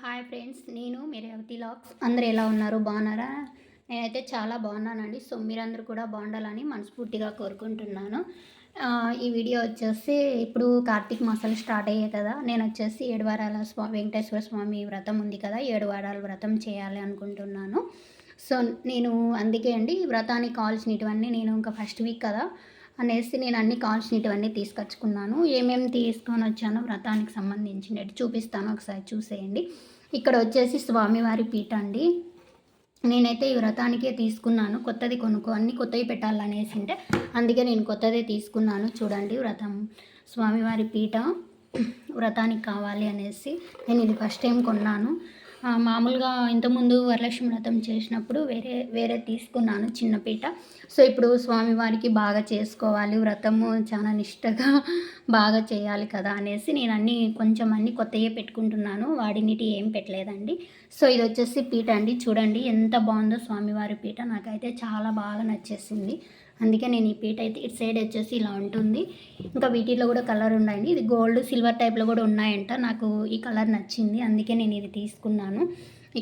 Hi friends, నేను మీ రేవతి లాక్స్. అందరూ ఎలా ఉన్నారు? బాగున్నారా? నేనైతే చాలా బాగున్నానండి. సో మీరందరూ కూడా బాగుండాలని మనస్ఫూర్తిగా కోరుకుంటున్నాను. ఈ వీడియో వచ్చేసి ఇప్పుడు కార్తీక మాసాలు స్టార్ట్ అయ్యాయి కదా. నేను వచ్చేసి 7 వారాల వెంకటేశ్వర స్వామి వ్రతం ఉంది కదా, 7 వారాల వ్రతం చేయాలి అనుకుంటున్నాను. సో నేను అందుకే అండి ఈ వ్రతానికి కావాల్సినటువన్నీ నేను ఇంకా ఫస్ట్ వీక్ కదా అనేసి నేను అన్ని కావాల్సినటువన్నీ తీసుకొచ్చుకున్నాను. ఏమేమి తీసుకొని వచ్చానో వ్రతానికి సంబంధించినట్టు చూపిస్తాను, ఒకసారి చూసేయండి. ఇక్కడ వచ్చేసి స్వామివారి పీఠ అండి. నేనైతే ఈ వ్రతానికే తీసుకున్నాను. కొత్తది కొనుక్కో, అన్ని కొత్తవి పెట్టాలనేసి అంటే అందుకే నేను కొత్తదే తీసుకున్నాను. చూడండి, వ్రతం స్వామివారి పీఠ వ్రతానికి కావాలి అనేసి నేను ఇది ఫస్ట్ టైం కొన్నాను. మామూలుగా ఇంతకుముందు వరలక్ష్మి వ్రతం చేసినప్పుడు వేరే తీసుకున్నాను చిన్న పీట. సో ఇప్పుడు స్వామివారికి బాగా చేసుకోవాలి, వ్రతము చాలా నిష్టగా బాగా చేయాలి కదా అనేసి నేను అన్నీ కొత్తయే పెట్టుకుంటున్నాను. వాడినిటి ఏం పెట్టలేదండి. సో ఇది వచ్చేసి పీట అండి. చూడండి ఎంత బాగుందో స్వామివారి పీట. నాకైతే చాలా బాగా నచ్చేసింది. అందుకే నేను ఈ పీట అయితే ఇటు సైడ్ వచ్చేసి ఇలా ఉంటుంది. ఇంకా వీటిలో కూడా కలర్ ఉన్నాయండి. ఇది గోల్డ్ సిల్వర్ టైప్లో కూడా ఉన్నాయంట. నాకు ఈ కలర్ నచ్చింది, అందుకే నేను ఇది తీసుకున్నాను.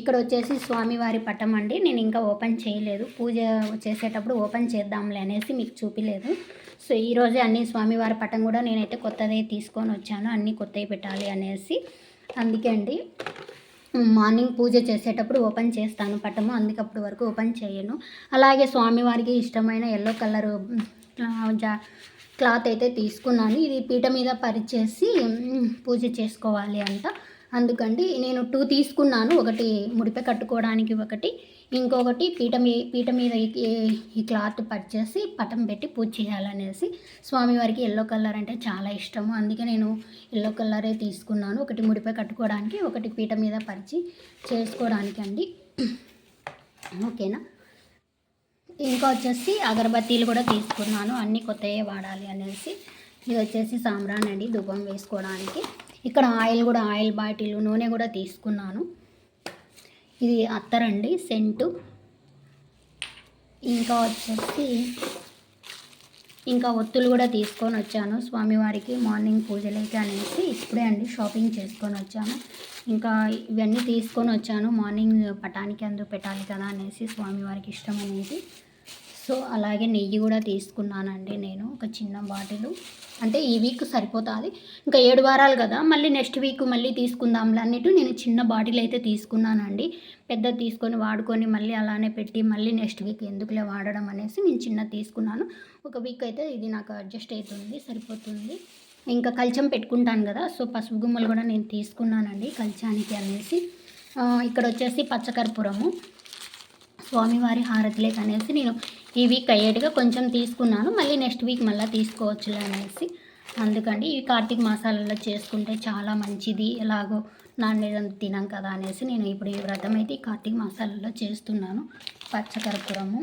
ఇక్కడ వచ్చేసి స్వామివారి పటం అండి. నేను ఇంకా ఓపెన్ చేయలేదు, పూజ చేసేటప్పుడు ఓపెన్ చేద్దాంలే అనేసి మీకు చూపిలేదు. సో ఈరోజే అన్ని స్వామివారి పటం కూడా నేనైతే కొత్తదే తీసుకొని వచ్చాను, అన్నీ కొత్తవి పెట్టాలి అనేసి. అందుకే అండి మార్నింగ్ పూజ చేసేటప్పుడు ఓపెన్ చేస్తాను పటము, అందుకప్పుడు వరకు ఓపెన్ చేయను. అలాగే స్వామివారికి ఇష్టమైన ఎల్లో కలరు క్లాత్ అయితే తీసుకున్నాను. ఇది పీట మీద పరిచేసి పూజ చేసుకోవాలి అంట. అందుకండి నేను 2 తీసుకున్నాను. ఒకటి ముడిపే కట్టుకోవడానికి, ఒకటి ఇంకొకటి పీట మీద ఈ క్లాత్ పరిచేసి పటం పెట్టి పూజ చేయాలనేసి. స్వామివారికి ఎల్లో కలర్ అంటే చాలా ఇష్టము, అందుకే నేను ఎల్లో కలరే తీసుకున్నాను. ఒకటి ముడిపే కట్టుకోవడానికి, ఒకటి పీట మీద పరిచి చేసుకోవడానికి అండి. ఓకేనా. ఇంకా వచ్చేసి అగరబత్తీలు కూడా తీసుకున్నాను, అన్నీ కొత్తవే వాడాలి అనేసి. ఇది వచ్చేసి సాంబ్రాన్ అండి, ధూపం వేసుకోవడానికి. ఇక్కడ ఆయిల్ బాటిల్, నూనె కూడా తీసుకున్నాను. ఇది అత్తరండి, సెంటు. ఇంకా వచ్చేసి ఒత్తులు కూడా తీసుకొని వచ్చాను స్వామివారికి మార్నింగ్ పూజలైతే అనేసి. ఇప్పుడే అండి షాపింగ్ చేసుకొని వచ్చాను. ఇంకా ఇవన్నీ తీసుకొని వచ్చాను మార్నింగ్ పటానికి అందుకు పెట్టాలి కదా అనేసి, స్వామివారికి ఇష్టం అనేది. సో అలాగే నెయ్యి కూడా తీసుకున్నానండి నేను, ఒక చిన్న బాటిలు. అంటే ఈ వీక్ సరిపోతుంది, ఇంకా 7 వారాలు కదా, మళ్ళీ నెక్స్ట్ వీక్ మళ్ళీ తీసుకుందాంలే అన్నట్టు నేను చిన్న బాటిల్ అయితే తీసుకున్నానండి. పెద్దది తీసుకొని వాడుకొని మళ్ళీ అలానే పెట్టి మళ్ళీ నెక్స్ట్ వీక్ ఎందుకులే వాడడం అనేసి నేను చిన్నది తీసుకున్నాను. ఒక వీక్ అయితే ఇది నాకు అడ్జస్ట్ అవుతుంది, సరిపోతుంది. ఇంకా కల్చం పెట్టుకుంటాను కదా, సో పసుపు గుమ్మలు కూడా నేను తీసుకున్నానండి కల్చానికి అనేసి. ఇక్కడ వచ్చేసి పచ్చకర్పూరము, స్వామివారి హారతిలేక అనేసి నేను ఈ వీక్ అయ్యేట్టుగా కొంచెం తీసుకున్నాను. మళ్ళీ నెక్స్ట్ వీక్ మళ్ళీ తీసుకోవచ్చులే అనేసి. అందుకండి ఈ కార్తీక మాసాలలో చేసుకుంటే చాలా మంచిది, ఎలాగో నాన్ వెజ్ అంత తినాం కదా అనేసి నేను ఇప్పుడు ఈ వ్రతం అయితే ఈ కార్తీక మాసాలలో చేస్తున్నాను. పచ్చకర్పూరము,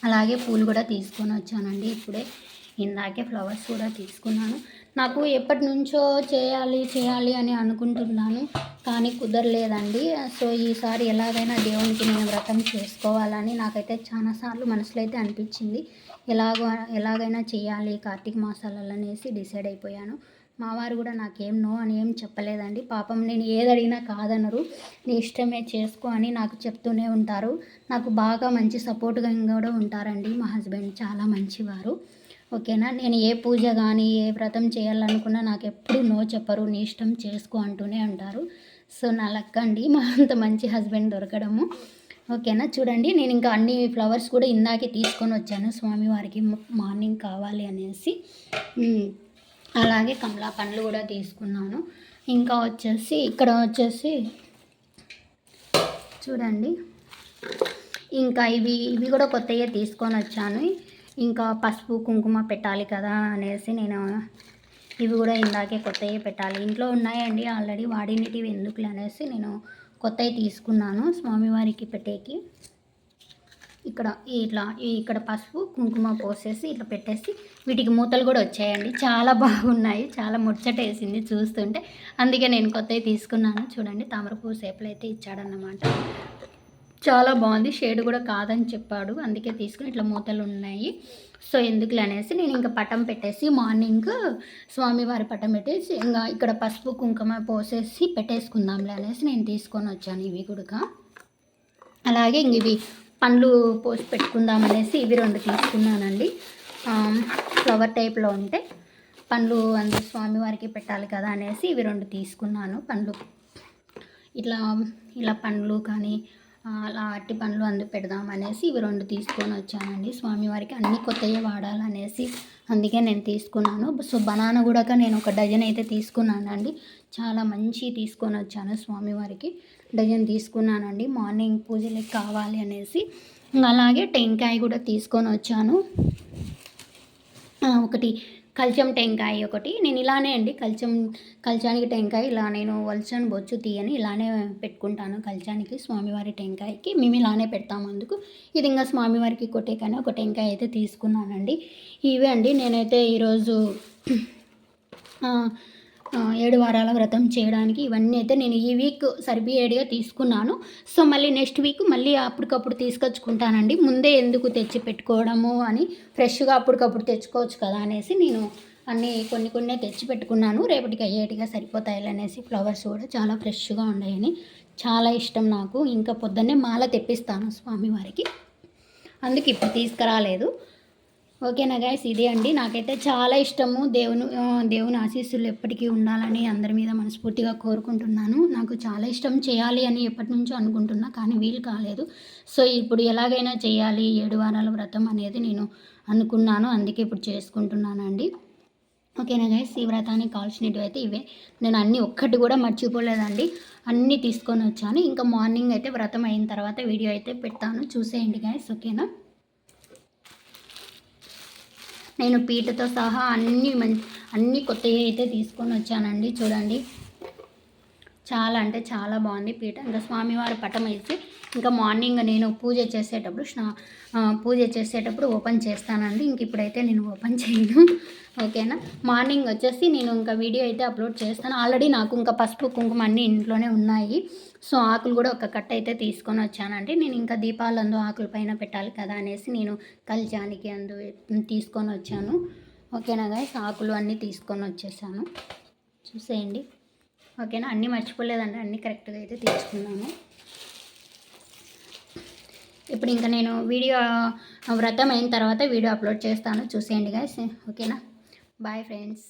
అలాగే పూలు కూడా తీసుకొని వచ్చానండి ఇప్పుడే. ఇందాకే ఫ్లవర్స్ కూడా తీసుకున్నాను. నాకు ఎప్పటి నుంచో చేయాలి అని అనుకుంటున్నాను, కానీ కుదరలేదండి. సో ఈసారి ఎలాగైనా దేవునికి నేను వ్రతం చేసుకోవాలని నాకైతే చాలాసార్లు మనసులో అయితే అనిపించింది. ఎలాగైనా చేయాలి కార్తీక మాసాలలో అనేసి డిసైడ్ అయిపోయాను. మా వారు కూడా నాకేం నో అని ఏం చెప్పలేదండి. పాపం నేను ఏది అడిగినా కాదనరు, నీ ఇష్టమే చేసుకో అని నాకు చెప్తూనే ఉంటారు. నాకు బాగా మంచి సపోర్ట్గా కూడా ఉంటారండి. మా హస్బెండ్ చాలా మంచివారు. ఓకేనా. నేను ఏ పూజ కానీ ఏ వ్రతం చేయాలనుకున్నా నాకు ఎప్పుడు నో చెప్పరు, నీ ఇష్టం చేసుకో అంటూనే ఉంటారు. సో నా లక్ అండి మా అంత మంచి హస్బెండ్ దొరకడము. ఓకేనా. చూడండి, నేను ఇంకా అన్ని ఫ్లవర్స్ కూడా ఇందాకే తీసుకొని వచ్చాను స్వామివారికి మార్నింగ్ కావాలి అనేసి. అలాగే కమలా పండ్లు కూడా తీసుకున్నాను. ఇంకా వచ్చేసి ఇక్కడ వచ్చేసి చూడండి, ఇంకా ఇవి కూడా కొత్తగా తీసుకొని వచ్చాను. ఇంకా పసుపు కుంకుమ పెట్టాలి కదా అనేసి నేను ఇవి కూడా ఇందాకే కొత్తవి పెట్టాలి, ఇంట్లో ఉన్నాయండి ఆల్రెడీ, వాడినవి ఎందుకులే అనేసి నేను కొత్తవి తీసుకున్నాను స్వామివారికి పెట్టేకి. ఇక్కడ పసుపు కుంకుమ పోసేసి ఇట్లా పెట్టేసి వీటికి మూతలు కూడా వచ్చాయండి. చాలా బాగున్నాయి, చాలా ముచ్చటేసింది చూస్తుంటే, అందుకే నేను కొత్తవి తీసుకున్నాను. చూడండి, తామరపూ సేపులు అయితే ఇచ్చాడన్నమాట. చాలా బాగుంది, షేడ్ కూడా కాదని చెప్పాడు, అందుకే తీసుకుని ఇట్లా మూతలు ఉన్నాయి. సో ఎందుకులే అనేసి నేను ఇంకా పటం పెట్టేసి మార్నింగ్ స్వామివారి పటం పెట్టేసి ఇంకా ఇక్కడ పసుపు కుంకుమ పోసేసి పెట్టేసుకుందాంలే అనేసి నేను తీసుకొని వచ్చాను ఇవి కూడా. అలాగే ఇంక ఇవి పండ్లు పోసి పెట్టుకుందాం అనేసి ఇవి 2 తీసుకున్నానండి. ఫ్లవర్ టైప్లో ఉంటే పండ్లు అందరూ స్వామివారికి పెట్టాలి కదా అనేసి ఇవి 2 తీసుకున్నాను. పండ్లు ఇలా పండ్లు కానీ అలా అట్టి పండ్లు అందుకు పెడదాం అనేసి ఇవి 2 తీసుకొని వచ్చానండి. స్వామివారికి అన్ని కొత్తవి వాడాలనేసి అందుకే నేను తీసుకున్నాను. సో బనానా కూడా నేను 1 డజన్ అయితే తీసుకున్నానండి. చాలా మంచి తీసుకొని వచ్చాను స్వామివారికి. డజన్ తీసుకున్నానండి మార్నింగ్ పూజలకి కావాలి అనేసి. అలాగే టెంకాయ కూడా తీసుకొని వచ్చాను. ఒకటి కల్చం టెంకాయ ఒకటి. నేను ఇలానే అండి కల్చానికి టెంకాయ ఇలా నేను వలసని బొచ్చు తీయని ఇలానే పెట్టుకుంటాను. కల్చానికి స్వామివారి టెంకాయకి మేము ఇలానే పెడతాము. అందుకు ఇది ఇంకా స్వామివారికి కొట్టే కానీ ఒక టెంకాయ అయితే తీసుకున్నానండి. ఇవే అండి నేనైతే ఈరోజు 7 వారాల వ్రతం చేయడానికి ఇవన్నీ అయితే నేను ఈ వీక్ సరిపోయేడిగా తీసుకున్నాను. సో మళ్ళీ నెక్స్ట్ వీక్ మళ్ళీ అప్పటికప్పుడు తీసుకొచ్చుకుంటానండి. ముందే ఎందుకు తెచ్చి పెట్టుకోవడము అని ఫ్రెష్గా అప్పటికప్పుడు తెచ్చుకోవచ్చు కదా అనేసి నేను అన్నీ కొన్ని తెచ్చి పెట్టుకున్నాను. రేపటికి అయ్యేటిగా సరిపోతాయి అనేసి. ఫ్లవర్స్ కూడా చాలా ఫ్రెష్గా ఉన్నాయని చాలా ఇష్టం నాకు. ఇంకా పొద్దున్నే మాల తెప్పిస్తాను స్వామివారికి, అందుకు ఇప్పుడు తీసుకురాలేదు. ఓకేనా గైస్, ఇదే అండి. నాకైతే చాలా ఇష్టము. దేవుని ఆశీస్సులు ఎప్పటికీ ఉండాలని అందరి మీద మనస్ఫూర్తిగా కోరుకుంటున్నాను. నాకు చాలా ఇష్టం చేయాలి అని ఎప్పటి నుంచో అనుకుంటున్నా, కానీ వీలు కాలేదు. సో ఇప్పుడు ఎలాగైనా చేయాలి 7 వారాల వ్రతం అనేది నేను అనుకున్నాను. అందుకే ఇప్పుడు చేసుకుంటున్నానండి. ఓకేనా గైస్, ఈ వ్రతానికి కావాల్సినవి అయితే ఇవే. నేను అన్నీ ఒక్కటి కూడా మర్చిపోలేదండి, అన్నీ తీసుకొని వచ్చాను. ఇంకా మార్నింగ్ అయితే వ్రతం అయిన తర్వాత వీడియో అయితే పెడతాను, చూసేయండి గైస్. ఓకేనా, నేను పీటతో సహా అన్నీ కొత్తవి అయితే తీసుకొని వచ్చానండి. చూడండి, చాలా అంటే చాలా బాగుంది పీట. ఇంకా స్వామివారి పటం వేసి ఇంకా మార్నింగ్ నేను పూజ చేసేటప్పుడు ఓపెన్ చేస్తానండి. ఇంక ఇప్పుడైతే నేను ఓపెన్ చేయను. ఓకేనా, మార్నింగ్ వచ్చేసి నేను ఇంకా వీడియో అయితే అప్లోడ్ చేస్తాను. ఆల్రెడీ నాకు ఇంకా పసుపు కుంకుమ అన్నీ ఇంట్లోనే ఉన్నాయి. సో ఆకులు కూడా ఒక కట్ట అయితే తీసుకొని వచ్చానండి. నేను ఇంకా దీపాలు ఆకుల పైన పెట్టాలి కదా అనేసి నేను కల్చానికి తీసుకొని వచ్చాను. ఓకేనా గైస్, ఆకులు అన్నీ తీసుకొని వచ్చేసాను, చూసేయండి. ఓకేనా, అన్నీ మర్చిపోలేదండి, అన్నీ కరెక్ట్గా అయితే తీసుకున్నాను. ఇప్పుడు ఇంకా నేను వీడియో వ్రతం అయిన తర్వాత వీడియో అప్లోడ్ చేస్తాను, చూసేయండి గైస్. ఓకేనా, బాయ్ ఫ్రెండ్స్.